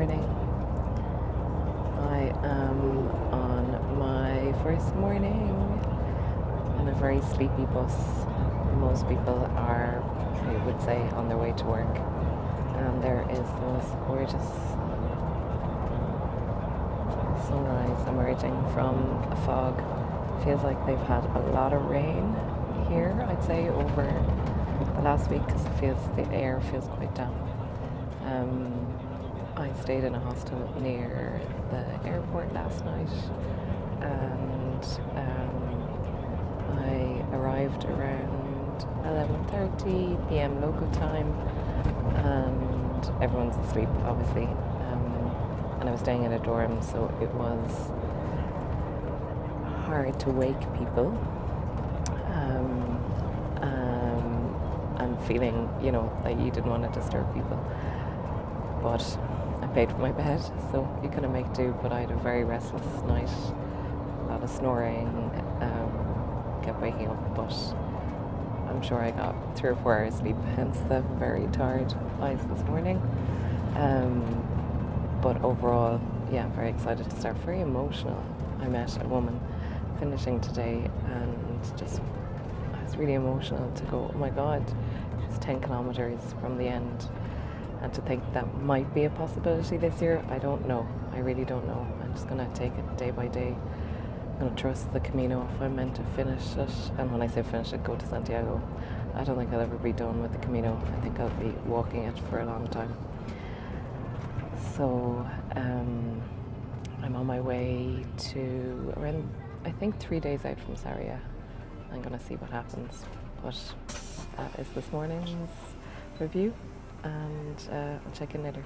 morning. I am on my first morning on a very sleepy bus. Most people are, I would say, on their way to work. And there is the most gorgeous sunrise emerging from a fog. Feels like they've had a lot of rain here, I'd say, over the last week because the air feels quite damp. I stayed in a hostel near the airport last night, and I arrived around 11:30 p.m. local time, and everyone's asleep, obviously. And I was staying in a dorm, so it was hard to wake people. And feeling, that you didn't want to disturb people. But I paid for my bed, so you couldn't make do. But I had a very restless night, a lot of snoring, kept waking up, but I'm sure I got 3 or 4 hours sleep, hence the very tired eyes this morning. But overall, yeah, very excited to start, very emotional. I met a woman finishing today, and I was really emotional to go, oh my God, she's 10 kilometres from the end. And to think that might be a possibility this year, I don't know. I really don't know. I'm just going to take it day by day. I'm going to trust the Camino if I'm meant to finish it. And when I say finish it, go to Santiago. I don't think I'll ever be done with the Camino. I think I'll be walking it for a long time. So I'm on my way to around, I think, 3 days out from Sarria. I'm going to see what happens. But that is this morning's review, and I'll check in later.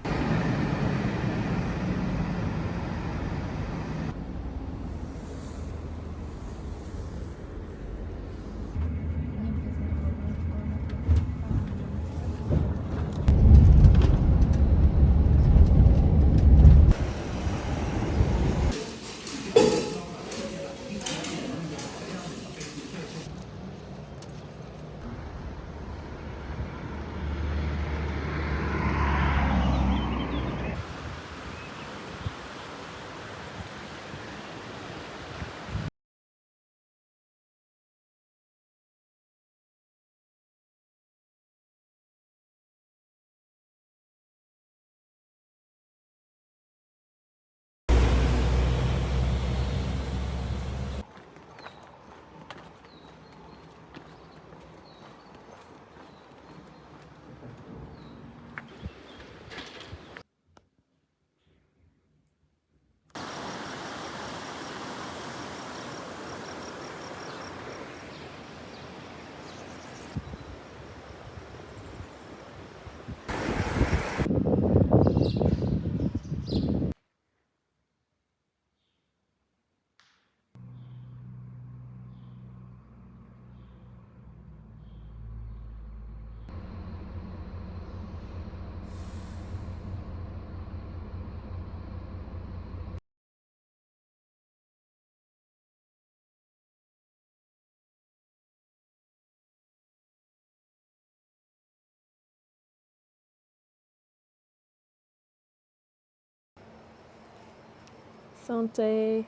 Sante.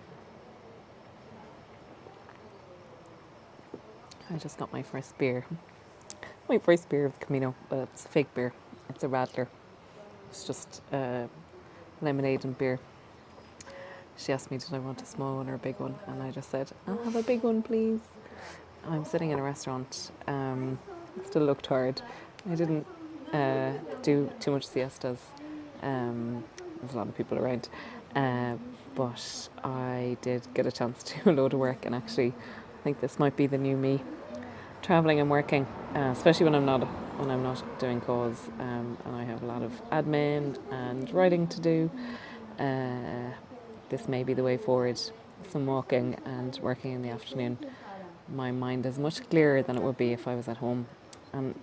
I just got my first beer. My first beer of the Camino. Well, it's a fake beer. It's a Radler. It's just lemonade and beer. She asked me, did I want a small one or a big one? And I just said, I'll have a big one, please. I'm sitting in a restaurant. Still look tired. I didn't do too much siestas. There's a lot of people around. But I did get a chance to do a load of work, and actually I think this might be the new me. Traveling and working, especially when I'm not doing calls, and I have a lot of admin and writing to do. This may be the way forward. Some walking and working in the afternoon. My mind is much clearer than it would be if I was at home. And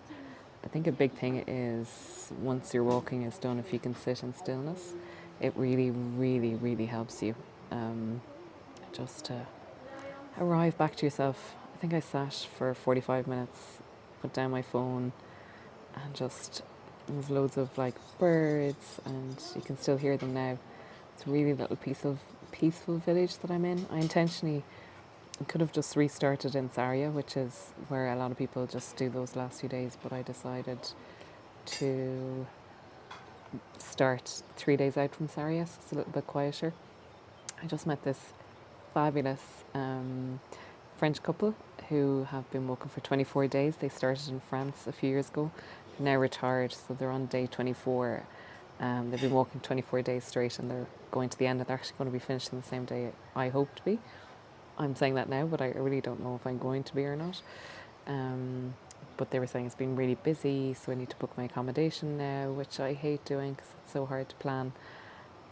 I think a big thing is once your walking is done, if you can sit in stillness, it really, really, really helps you just to arrive back to yourself. I think I sat for 45 minutes, put down my phone, and just There's loads of like birds, and you can still hear them now. It's a really little piece of peaceful village that I'm in. I intentionally could have just restarted in Saria, which is where a lot of people just do those last few days, but I decided to start 3 days out from Saria, so it's a little bit quieter. I just met this fabulous French couple who have been walking for 24 days. They started in France a few years ago, now retired, so they're on day 24. They've been walking 24 days straight, and they're going to the end, and they're actually going to be finishing the same day I hope to be. I'm saying that now, but I really don't know if I'm going to be or not. But they were saying it's been really busy, so I need to book my accommodation now, which I hate doing because it's so hard to plan.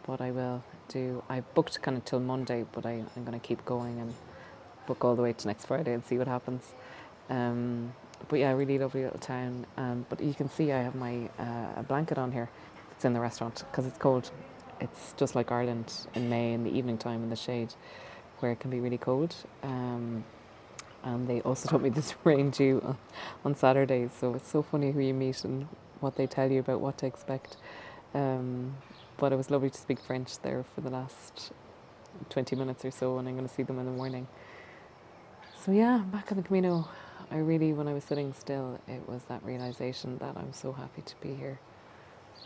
But I will do. I booked kind of till Monday, but I'm going to keep going and book all the way to next Friday and see what happens. But yeah, really lovely little town. But you can see I have my a blanket on here. It's in the restaurant because it's cold. It's just like Ireland in May in the evening time in the shade, where it can be really cold. And they also told me there's rain due on Saturdays, so it's so funny who you meet and what they tell you about what to expect. But it was lovely to speak French there for the last 20 minutes or so, and I'm going to see them in the morning. So yeah, back on the Camino, I really, when I was sitting still, it was that realization that I'm so happy to be here.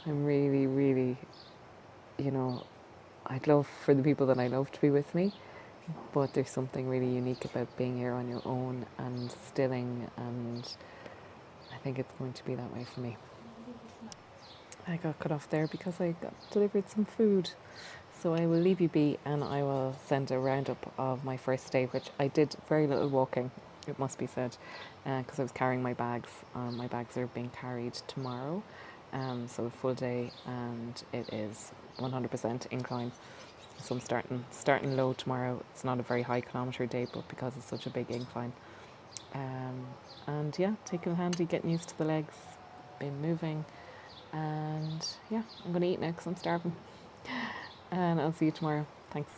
I'm really, really, you know, I'd love for the people that I love to be with me, but there's something really unique about being here on your own and stilling, and I think it's going to be that way for me. I got cut off there because I got delivered some food. So I will leave you be, and I will send a roundup of my first day, which I did very little walking, it must be said, because I was carrying my bags. My bags are being carried tomorrow, so a full day, and it is 100% incline. So I'm starting low tomorrow. It's not a very high kilometre day, but because it's such a big incline. And yeah, taking it handy, getting used to the legs, been moving, and yeah, I'm going to eat now because I'm starving. And I'll see you tomorrow. Thanks.